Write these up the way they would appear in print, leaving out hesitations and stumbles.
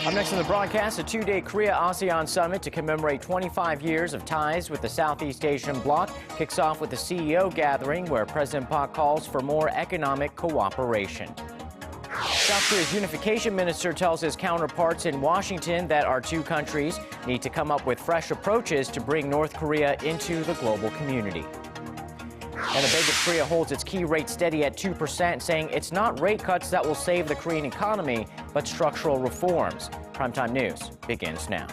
Up next in the broadcast, a two-day Korea-ASEAN Summit to commemorate 25 years of ties with the Southeast Asian bloc kicks off with the CEO gathering where President Park calls for more economic cooperation. South Korea's unification minister tells his counterparts in Washington that our two countries need to come up with fresh approaches to bring North Korea into the global community. And the Bank of Korea holds its key rate steady at 2%, saying it's not rate cuts that will save the Korean economy, but structural reforms. Primetime News begins now.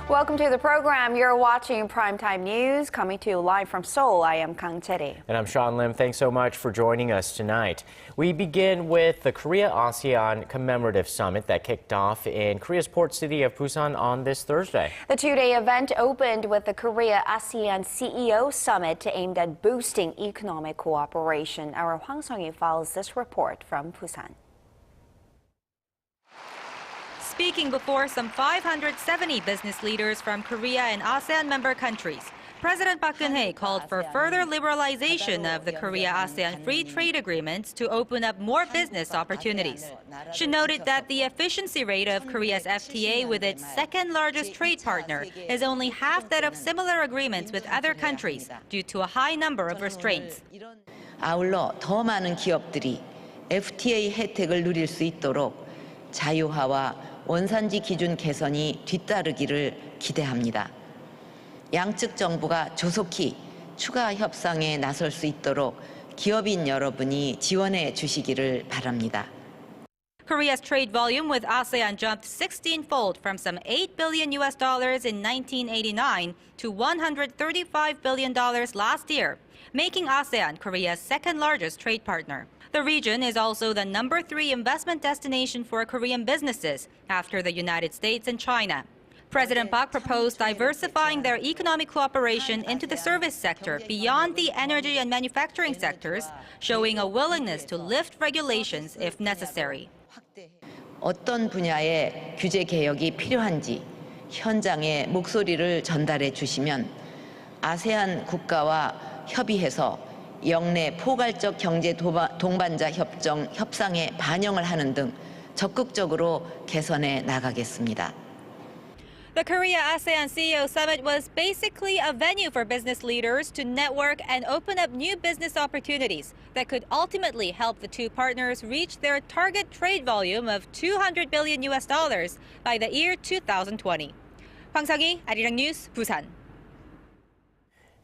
Welcome to the program. You're watching Primetime News, coming to you live from Seoul. I am Kang Chae-ri. And I'm Sean Lim. Thanks so much for joining us tonight. We begin with the Korea-ASEAN Commemorative Summit that kicked off in Korea's port city of Busan on this Thursday. The two-day event opened with the Korea-ASEAN CEO Summit aimed at boosting economic cooperation. Our Hwang Sung-hee follows this report from Busan. Speaking before some 570 business leaders from Korea and ASEAN member countries, President Park Geun-hye called for further liberalization of the Korea-ASEAN free trade agreements to open up more business opportunities. She noted that the efficiency rate of Korea's FTA with its second largest trade partner is only half that of similar agreements with other countries due to a high number of restraints. 아울러 더 많은 기업들이 FTA 혜택을 누릴 수 있도록 자유화와 원산지 기준 개선이 뒤따르기를 기대합니다. 양측 정부가 조속히 추가 협상에 나설 수 있도록 기업인 여러분이 지원해 주시기를 바랍니다. Korea's trade volume with ASEAN jumped 16-fold from some $8 billion in 1989 to $135 billion last year, making ASEAN Korea's second largest trade partner. The region is also the number 3 investment destination for Korean businesses after the United States and China. President Park proposed diversifying their economic cooperation into the service sector beyond the energy and manufacturing sectors, showing a willingness to lift regulations if necessary. 어떤 분야의 규제 개혁이 필요한지 현장에 목소리를 전달해 주시면 아세안 국가와 협의해서 영내 포괄적 경제 동반자 협정 협상에 반영을 하는 등 적극적으로 개선해 나가겠습니다. The Korea-ASEAN CEO Summit was basically a venue for business leaders to network and open up new business opportunities that could ultimately help the two partners reach their target trade volume of $200 billion by the year 2020. Hwang Sung-hee, Arirang News, Busan.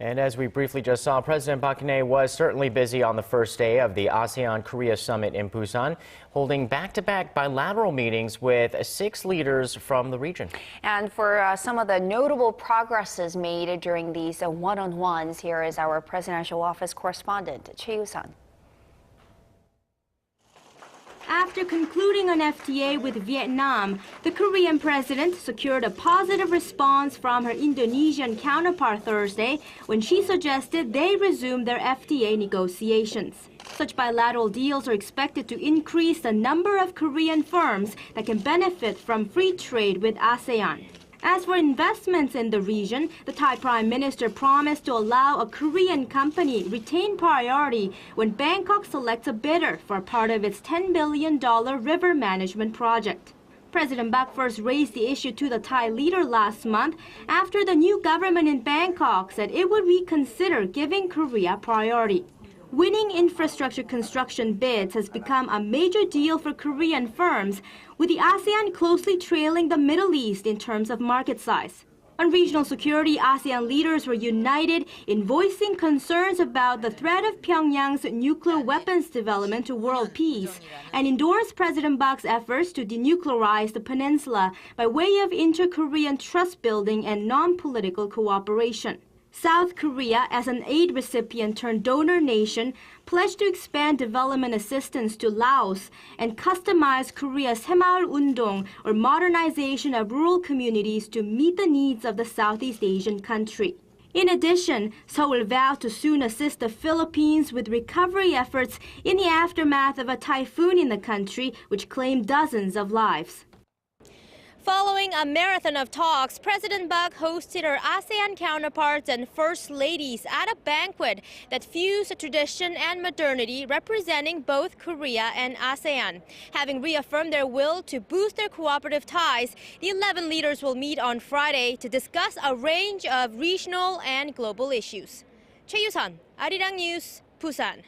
And as we briefly just saw, President Park Geun-hye was certainly busy on the first day of the ASEAN-Korea Summit in Busan, holding back-to-back bilateral meetings with 6 leaders from the region. And for some of the notable progresses made during these one-on-ones, here is our presidential office correspondent, Choi Yoo-sun. After concluding an FTA with Vietnam, the Korean president secured a positive response from her Indonesian counterpart Thursday when she suggested they resume their FTA negotiations. Such bilateral deals are expected to increase the number of Korean firms that can benefit from free trade with ASEAN. As for investments in the region, the Thai Prime Minister promised to allow a Korean company retain priority when Bangkok selects a bidder for part of its $10 billion river management project. President Park first raised the issue to the Thai leader last month after the new government in Bangkok said it would reconsider giving Korea priority. Winning infrastructure construction bids has become a major deal for Korean firms, with the ASEAN closely trailing the Middle East in terms of market size. On regional security, ASEAN leaders were united in voicing concerns about the threat of Pyongyang's nuclear weapons development to world peace and endorsed President Park's efforts to denuclearize the peninsula by way of inter-Korean trust building and non-political cooperation. South Korea, as an aid recipient turned donor nation, pledged to expand development assistance to Laos and customize Korea's Haemaul Undong, or modernization of rural communities, to meet the needs of the Southeast Asian country. In addition, Seoul vowed to soon assist the Philippines with recovery efforts in the aftermath of a typhoon in the country, which claimed dozens of lives. Following a marathon of talks, President Park hosted her ASEAN counterparts and first ladies at a banquet that fused tradition and modernity, representing both Korea and ASEAN. Having reaffirmed their will to boost their cooperative ties, the 11 leaders will meet on Friday to discuss a range of regional and global issues. Choi Yusan, Arirang News, Busan.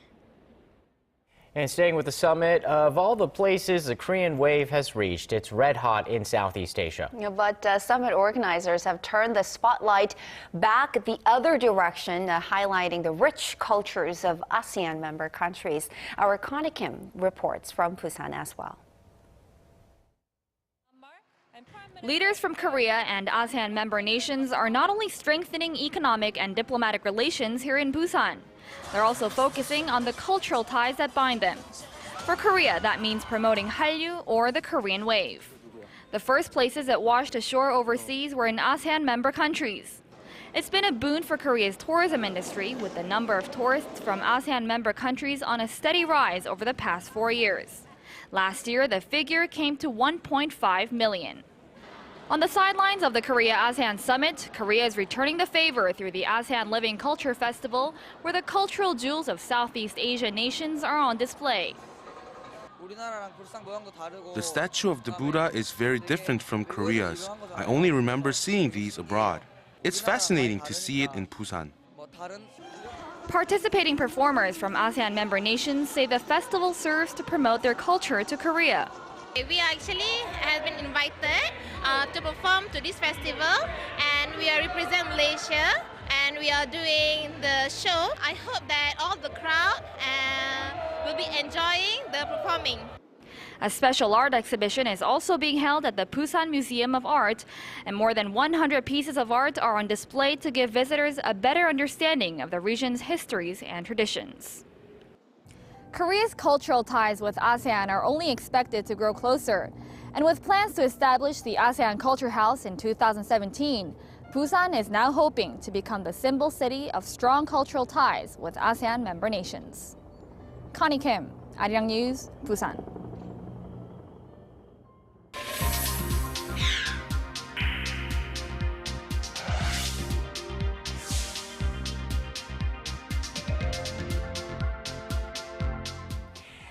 And staying with the summit, of all the places the Korean wave has reached, it's red hot in Southeast Asia. But summit organizers have turned the spotlight back the other direction, highlighting the rich cultures of ASEAN member countries. Our Connie Kim reports from Busan as well. Leaders from Korea and ASEAN member nations are not only strengthening economic and diplomatic relations here in Busan, they're also focusing on the cultural ties that bind them. For Korea, that means promoting Hallyu, or the Korean wave. The first places it washed ashore overseas were in ASEAN member countries. It's been a boon for Korea's tourism industry, with the number of tourists from ASEAN member countries on a steady rise over the past 4 years. Last year, the figure came to 1.5 million. On the sidelines of the Korea-ASEAN Summit, Korea is returning the favor through the ASEAN Living Culture Festival, where the cultural jewels of Southeast Asian nations are on display. The statue of the Buddha is very different from Korea's. I only remember seeing these abroad. It's fascinating to see it in Busan. Participating performers from ASEAN member nations say the festival serves to promote their culture to Korea. We actually have been invited to perform to this festival, and we are represent Malaysia, and we are doing the show. I hope that all the crowd will be enjoying the performing. A special art exhibition is also being held at the Busan Museum of Art, and more than 100 pieces of art are on display to give visitors a better understanding of the region's histories and traditions. Korea's cultural ties with ASEAN are only expected to grow closer. And with plans to establish the ASEAN Culture House in 2017, Busan is now hoping to become the symbol city of strong cultural ties with ASEAN member nations. Connie Kim, Arirang News, Busan.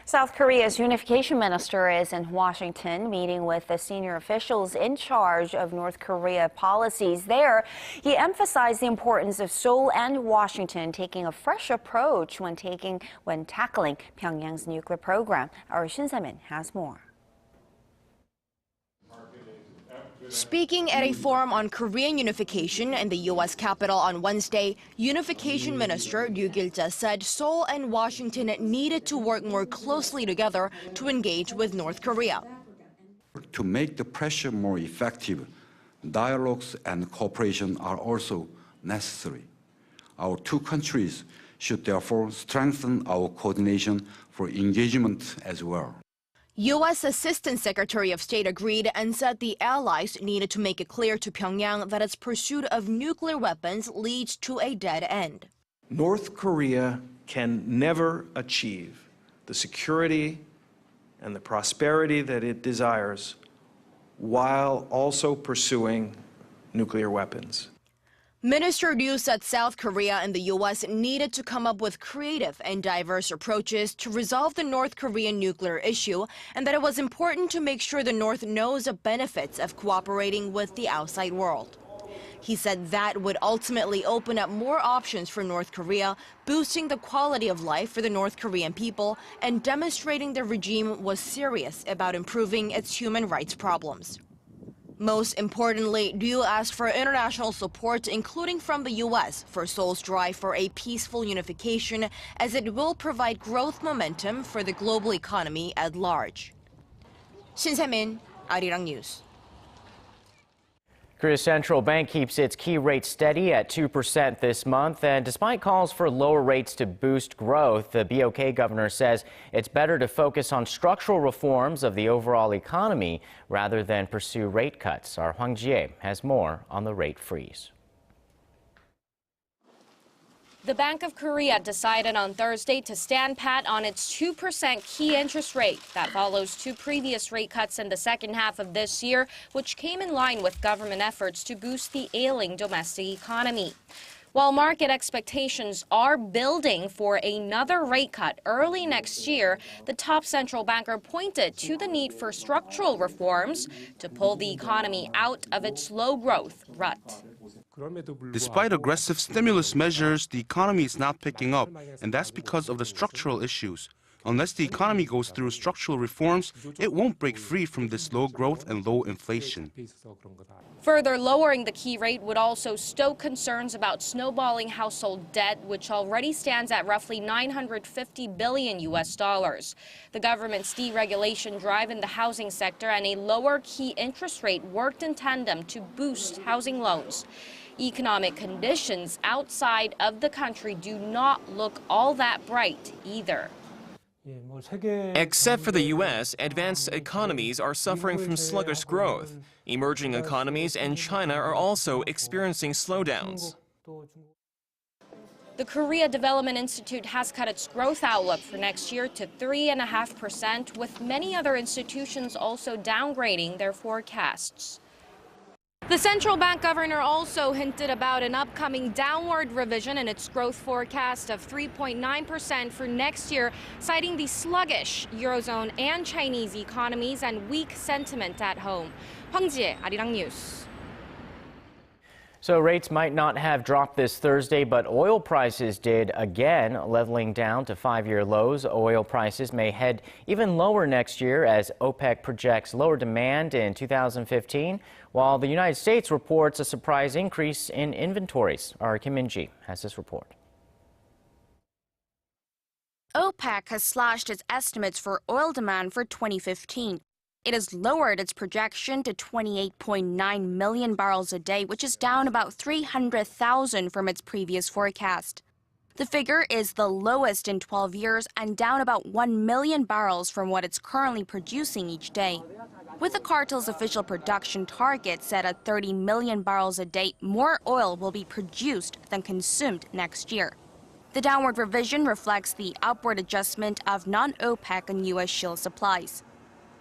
South Korea's unification minister is in Washington meeting with the senior officials in charge of North Korea policies there. He emphasized the importance of Seoul and Washington taking a fresh approach when tackling Pyongyang's nuclear program. Our Shin Se-min has more. Speaking at a forum on Korean unification in the U.S. Capitol on Wednesday, Unification Minister Ryu Gil-ja said Seoul and Washington needed to work more closely together to engage with North Korea. To make the pressure more effective, dialogues and cooperation are also necessary. Our two countries should therefore strengthen our coordination for engagement as well. U.S. Assistant Secretary of State agreed and said the allies needed to make it clear to Pyongyang that its pursuit of nuclear weapons leads to a dead end. North Korea can never achieve the security and the prosperity that it desires while also pursuing nuclear weapons. Minister Ryu said South Korea and the U.S. needed to come up with creative and diverse approaches to resolve the North Korean nuclear issue, and that it was important to make sure the North knows the benefits of cooperating with the outside world. He said that would ultimately open up more options for North Korea, boosting the quality of life for the North Korean people and demonstrating the regime was serious about improving its human rights problems. Most importantly, Ryu asked for international support, including from the U.S., for Seoul's drive for a peaceful unification, as it will provide growth momentum for the global economy at large. Shin Se-min, Arirang News. Korea's central bank keeps its key rate steady at 2% this month, and despite calls for lower rates to boost growth, the BOK governor says it's better to focus on structural reforms of the overall economy rather than pursue rate cuts. Our Hwang Jie has more on the rate freeze. The Bank of Korea decided on Thursday to stand pat on its 2% key interest rate. That follows two previous rate cuts in the second half of this year, which came in line with government efforts to boost the ailing domestic economy. While market expectations are building for another rate cut early next year, the top central banker pointed to the need for structural reforms to pull the economy out of its low-growth rut. Despite aggressive stimulus measures, the economy is not picking up, and that's because of the structural issues. Unless the economy goes through structural reforms, it won't break free from this low growth and low inflation. Further lowering the key rate would also stoke concerns about snowballing household debt, which already stands at roughly $950 billion. The government's deregulation drive in the housing sector and a lower key interest rate worked in tandem to boost housing loans. Economic conditions outside of the country do not look all that bright either. Except for the U.S., advanced economies are suffering from sluggish growth. Emerging economies and China are also experiencing slowdowns. The Korea Development Institute has cut its growth outlook for next year to 3.5%, with many other institutions also downgrading their forecasts. The central bank governor also hinted about an upcoming downward revision in its growth forecast of 3.9% for next year, citing the sluggish Eurozone and Chinese economies and weak sentiment at home. Hwang Jie, Arirang News. So rates might not have dropped this Thursday, but oil prices did again, leveling down to five-year lows. Oil prices may head even lower next year as OPEC projects lower demand in 2015, while the United States reports a surprise increase in inventories. Our Kim Min-ji has this report. OPEC has slashed its estimates for oil demand for 2015. It has lowered its projection to 28.9 million barrels a day, which is down about 300,000 from its previous forecast. The figure is the lowest in 12 years and down about 1 million barrels from what it's currently producing each day. With the cartel's official production target set at 30 million barrels a day, more oil will be produced than consumed next year. The downward revision reflects the upward adjustment of non-OPEC and U.S. shale supplies.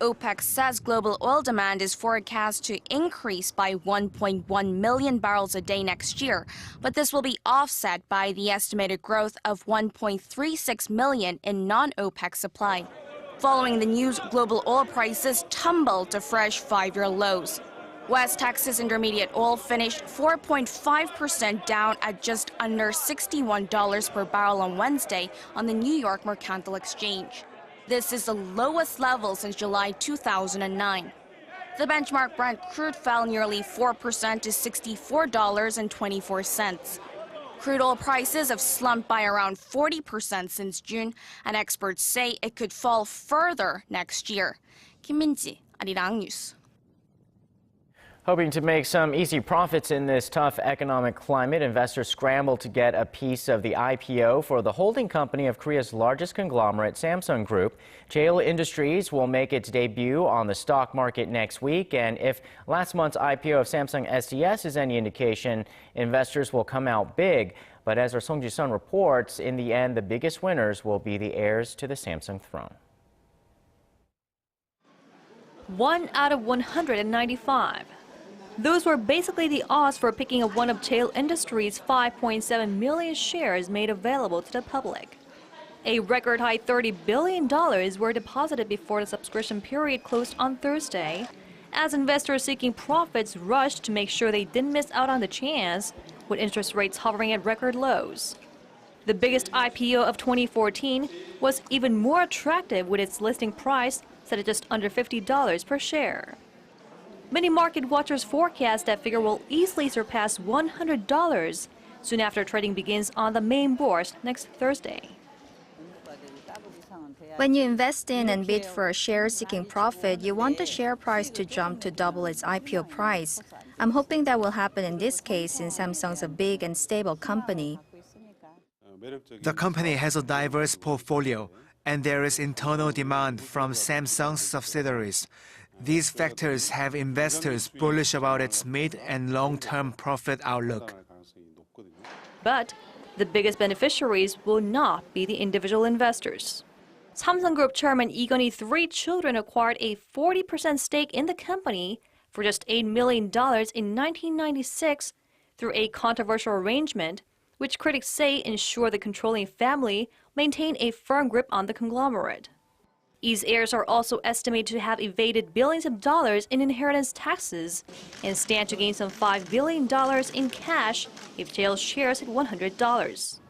OPEC says global oil demand is forecast to increase by 1.1 million barrels a day next year, but this will be offset by the estimated growth of 1.36 million in non-OPEC supply. Following the news, global oil prices tumbled to fresh five-year lows. West Texas Intermediate oil finished 4.5% down at just under $61 per barrel on Wednesday on the New York Mercantile Exchange. This is the lowest level since July 2009. The benchmark Brent crude fell nearly 4% to $64.24. Crude oil prices have slumped by around 40% since June, and experts say it could fall further next year. Kim Min-ji, Arirang News. Hoping to make some easy profits in this tough economic climate, investors scramble to get a piece of the IPO for the holding company of Korea's largest conglomerate, Samsung Group. JL Industries will make its debut on the stock market next week, and if last month's IPO of Samsung SDS is any indication, investors will come out big. But as our Song Ji-sun reports, in the end, the biggest winners will be the heirs to the Samsung throne. 1 out of 195. Those were basically the odds for picking up one of JL Industries' 5.7 million shares made available to the public. A record high $30 billion were deposited before the subscription period closed on Thursday, as investors seeking profits rushed to make sure they didn't miss out on the chance, with interest rates hovering at record lows. The biggest IPO of 2014 was even more attractive, with its listing price set at just under $50 per share. Many market watchers forecast that figure will easily surpass $100 soon after trading begins on the main bourse next Thursday. When you invest in and bid for a share seeking profit, you want the share price to jump to double its IPO price. I'm hoping that will happen in this case since Samsung's a big and stable company. The company has a diverse portfolio, and there is internal demand from Samsung's subsidiaries. These factors have investors bullish about its mid- and long-term profit outlook. But the biggest beneficiaries will not be the individual investors. Samsung Group Chairman Lee Gun-hee's 3 children acquired a 40% stake in the company for just $8 million in 1996 through a controversial arrangement, which critics say ensured the controlling family maintain a firm grip on the conglomerate. Lee's heirs are also estimated to have evaded billions of dollars in inheritance taxes and stand to gain some $5 billion in cash if Jail's shares hit $100.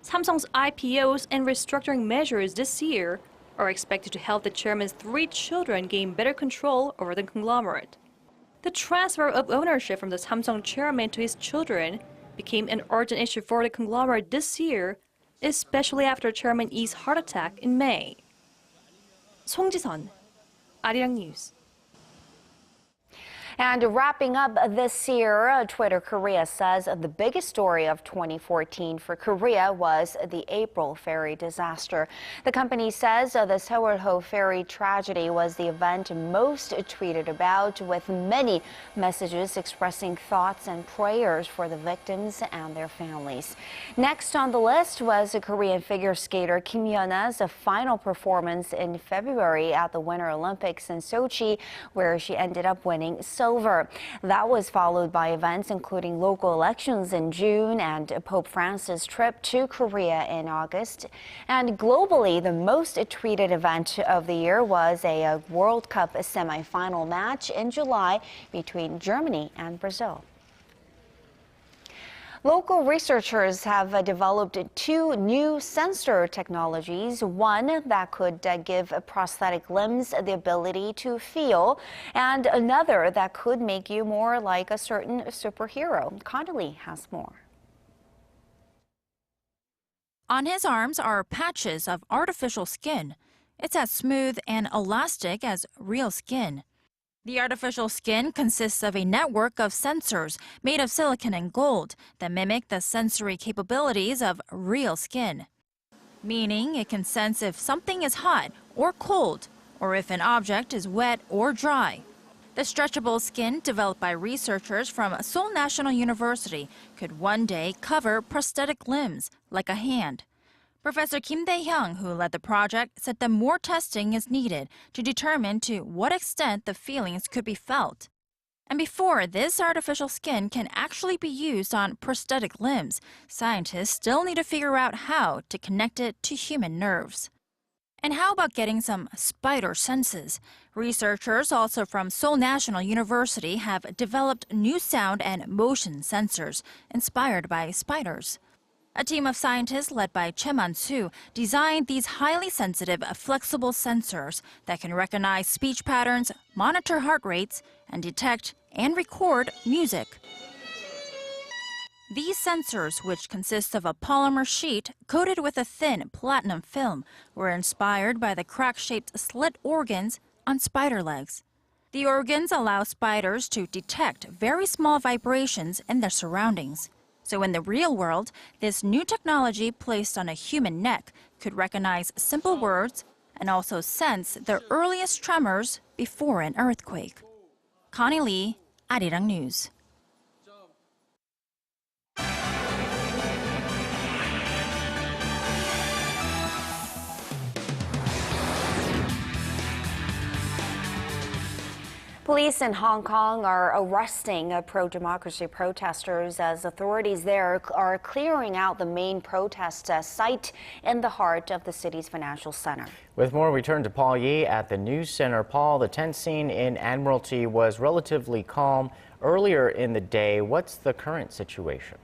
Samsung's IPOs and restructuring measures this year are expected to help the chairman's 3 children gain better control over the conglomerate. The transfer of ownership from the Samsung chairman to his children became an urgent issue for the conglomerate this year, especially after Chairman Lee's heart attack in May. 송지선, Arirang News. And wrapping up this year, Twitter Korea says the biggest story of 2014 for Korea was the April ferry disaster. The company says the Seoul-ho ferry tragedy was the event most tweeted about, with many messages expressing thoughts and prayers for the victims and their families. Next on the list was Korean figure skater Kim Yeon's final performance in February at the Winter Olympics in Sochi, where she ended up winning silver. That was followed by events including local elections in June and Pope Francis' trip to Korea in August. And globally, the most tweeted event of the year was a World Cup semifinal match in July between Germany and Brazil. Local researchers have developed 2 new sensor technologies, one that could give prosthetic limbs the ability to feel, and another that could make you more like a certain superhero. Connolly has more. On his arms are patches of artificial skin. It's as smooth and elastic as real skin. The artificial skin consists of a network of sensors made of silicon and gold that mimic the sensory capabilities of real skin. Meaning it can sense if something is hot or cold, or if an object is wet or dry. The stretchable skin developed by researchers from Seoul National University could one day cover prosthetic limbs, like a hand. Professor Kim Dae-hyung, who led the project, said that more testing is needed to determine to what extent the feelings could be felt. And before this artificial skin can actually be used on prosthetic limbs, scientists still need to figure out how to connect it to human nerves. And how about getting some spider senses? Researchers also from Seoul National University have developed new sound and motion sensors inspired by spiders. A team of scientists led by Choi Man-soo designed these highly sensitive, flexible sensors that can recognize speech patterns, monitor heart rates, and detect and record music. These sensors, which consist of a polymer sheet coated with a thin platinum film, were inspired by the crack-shaped slit organs on spider legs. The organs allow spiders to detect very small vibrations in their surroundings. So in the real world, this new technology placed on a human neck could recognize simple words and also sense the earliest tremors before an earthquake. Connie Lee, Arirang News. Police in Hong Kong are arresting pro-democracy protesters as authorities there are clearing out the main protest site in the heart of the city's financial center. With more, we turn to Paul Yee at the news center. Paul, the tent scene in Admiralty was relatively calm earlier in the day. What's the current situation?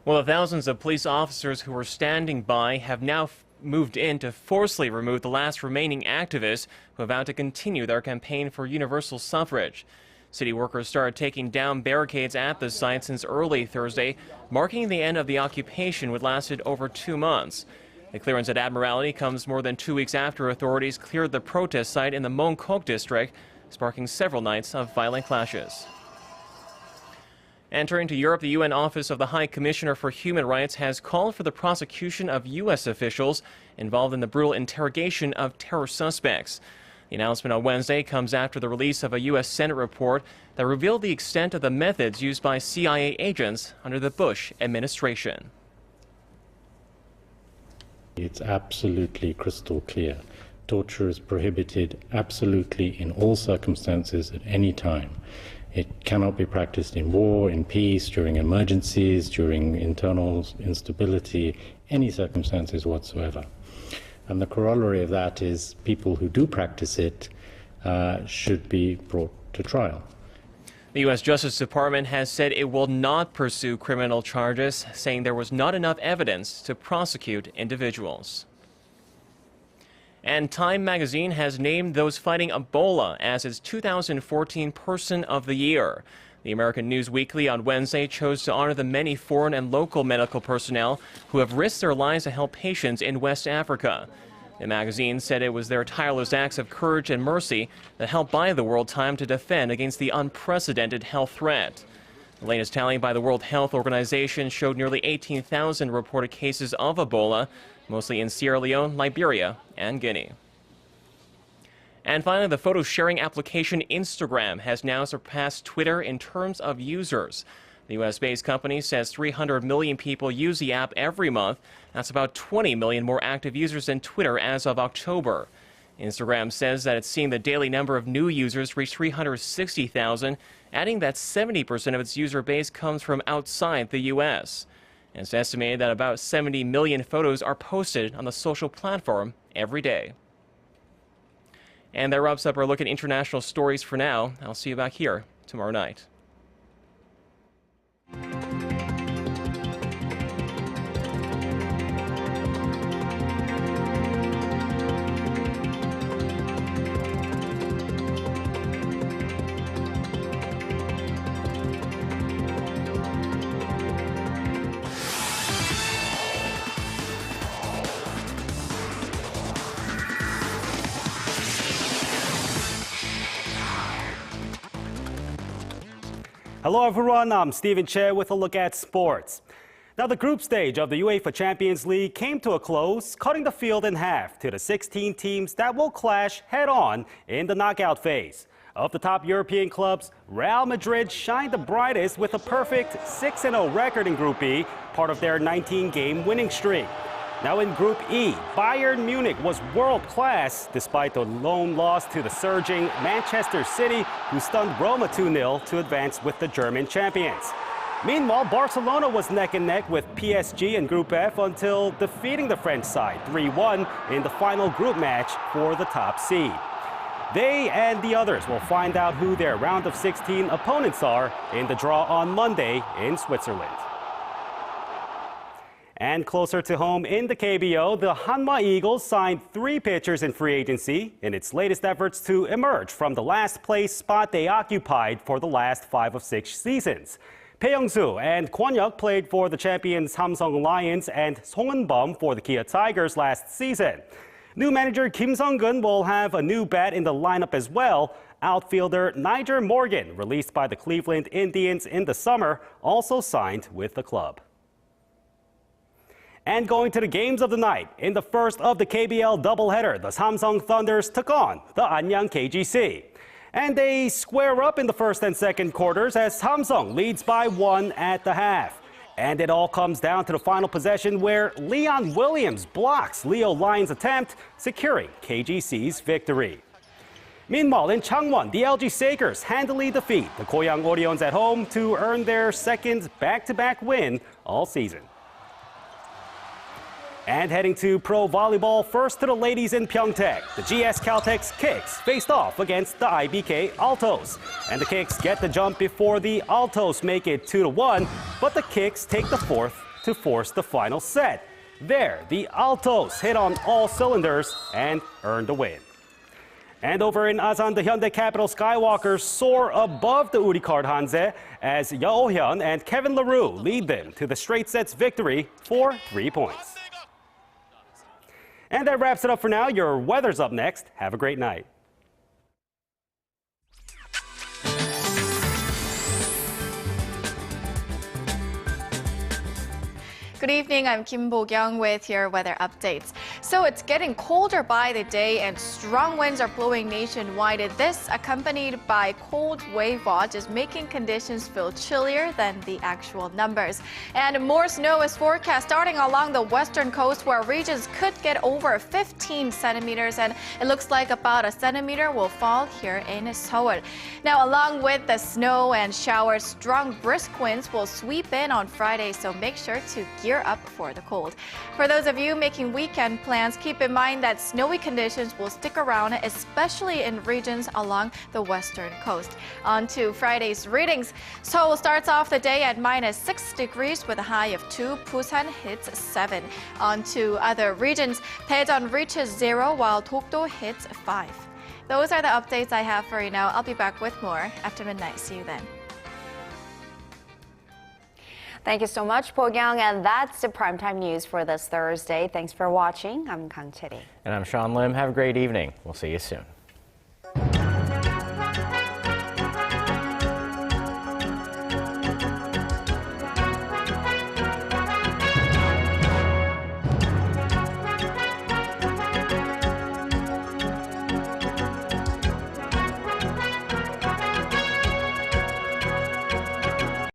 Well, the thousands of police officers who were standing by have now moved in to forcibly remove the last remaining activists who vowed to continue their campaign for universal suffrage. City workers started taking down barricades at the site since early Thursday, marking the end of the occupation, which lasted over 2 months. The clearance at Admiralty comes more than 2 weeks after authorities cleared the protest site in the Mong Kok district, sparking several nights of violent clashes. Entering to Europe, the UN Office of the High Commissioner for Human Rights has called for the prosecution of U.S. officials involved in the brutal interrogation of terror suspects. The announcement on Wednesday comes after the release of a U.S. Senate report that revealed the extent of the methods used by CIA agents under the Bush administration. It's absolutely crystal clear. Torture is prohibited absolutely in all circumstances at any time. It cannot be practiced in war, in peace, during emergencies, during internal instability, any circumstances whatsoever. And the corollary of that is people who do practice it should be brought to trial. The U.S. Justice Department has said it will not pursue criminal charges, saying there was not enough evidence to prosecute individuals. And Time magazine has named those fighting Ebola as its 2014 Person of the Year. The American News Weekly on Wednesday chose to honor the many foreign and local medical personnel who have risked their lives to help patients in West Africa. The magazine said it was their tireless acts of courage and mercy that helped buy the world time to defend against the unprecedented health threat. The latest tally by the World Health Organization showed nearly 18,000 reported cases of Ebola, mostly in Sierra Leone, Liberia, and Guinea. And finally, the photo-sharing application Instagram has now surpassed Twitter in terms of users. The U.S.-based company says 300 million people use the app every month. That's about 20 million more active users than Twitter as of October. Instagram says that it's seeing the daily number of new users reach 360,000, adding that 70% of its user base comes from outside the U.S. It's estimated that about 70 million photos are posted on the social platform every day. And that wraps up our look at international stories for now. I'll see you back here tomorrow night. Hello everyone, I'm Stephen Che with a look at sports. Now the group stage of the UEFA Champions League came to a close, cutting the field in half to the 16 teams that will clash head-on in the knockout phase. Of the top European clubs, Real Madrid shined the brightest with a perfect 6-0 record in Group E, part of their 19-game winning streak. Now in Group E, Bayern Munich was world-class despite the lone loss to the surging Manchester City, who stunned Roma 2-0 to advance with the German champions. Meanwhile, Barcelona was neck-and-neck with PSG in Group F until defeating the French side 3-1 in the final group match for the top seed. They and the others will find out who their round of 16 opponents are in the draw on Monday in Switzerland. And closer to home in the KBO, the Hanwha Eagles signed 3 pitchers in free agency in its latest efforts to emerge from the last place spot they occupied for the last 5 of 6 seasons. Bae Young-soo and Kwon Hyuk played for the champions Samsung Lions and Song Eun-bum for the Kia Tigers last season. New manager Kim Sung-gun will have a new bat in the lineup as well. Outfielder Niger Morgan, released by the Cleveland Indians in the summer, also signed with the club. And going to the games of the night, in the first of the KBL doubleheader, the Samsung Thunders took on the Anyang KGC. And they square up in the first and second quarters as Samsung leads by 1 at the half. And it all comes down to the final possession where Leon Williams blocks Leo Lyon's attempt, securing KGC's victory. Meanwhile, in Changwon, the LG Sakers handily defeat the Goyang Orions at home to earn their second back-to-back win all season. And heading to pro volleyball, first to the ladies in Pyeongtaek. The GS Caltex Kicks faced off against the IBK Altos. And the Kicks get the jump before the Altos make it 2-1, but the Kicks take the fourth to force the final set. There, the Altos hit on all cylinders and earned the win. And over in Asan, the Hyundai Capital Skywalkers soar above the Uricard Hanse as Yeo Oh-hyun and Kevin LaRue lead them to the straight sets victory for 3 points. And that wraps it up for now. Your weather's up next. Have a great night. Good evening, I'm Kim Bo-kyung with your weather updates. So it's getting colder by the day and strong winds are blowing nationwide. This, accompanied by cold wave watch, is making conditions feel chillier than the actual numbers. And more snow is forecast starting along the western coast, where regions could get over 15 centimeters, and it looks like about a centimeter will fall here in Seoul. Now, along with the snow and showers, strong brisk winds will sweep in on Friday, so make sure to gear up for the cold. For those of you making weekend plans, keep in mind that snowy conditions will stick around, especially in regions along the western coast. On to Friday's readings. Seoul starts off the day at -6 degrees with a high of 2. Busan hits 7. On to other regions. Daejeon reaches 0 while Dokdo hits 5. Those are the updates I have for you now. I'll be back with more after midnight. See you then. Thank you so much, Bo-kyung, and that's the primetime news for this Thursday. Thanks for watching. I'm Kang Cheri. And I'm Sean Lim. Have a great evening. We'll see you soon.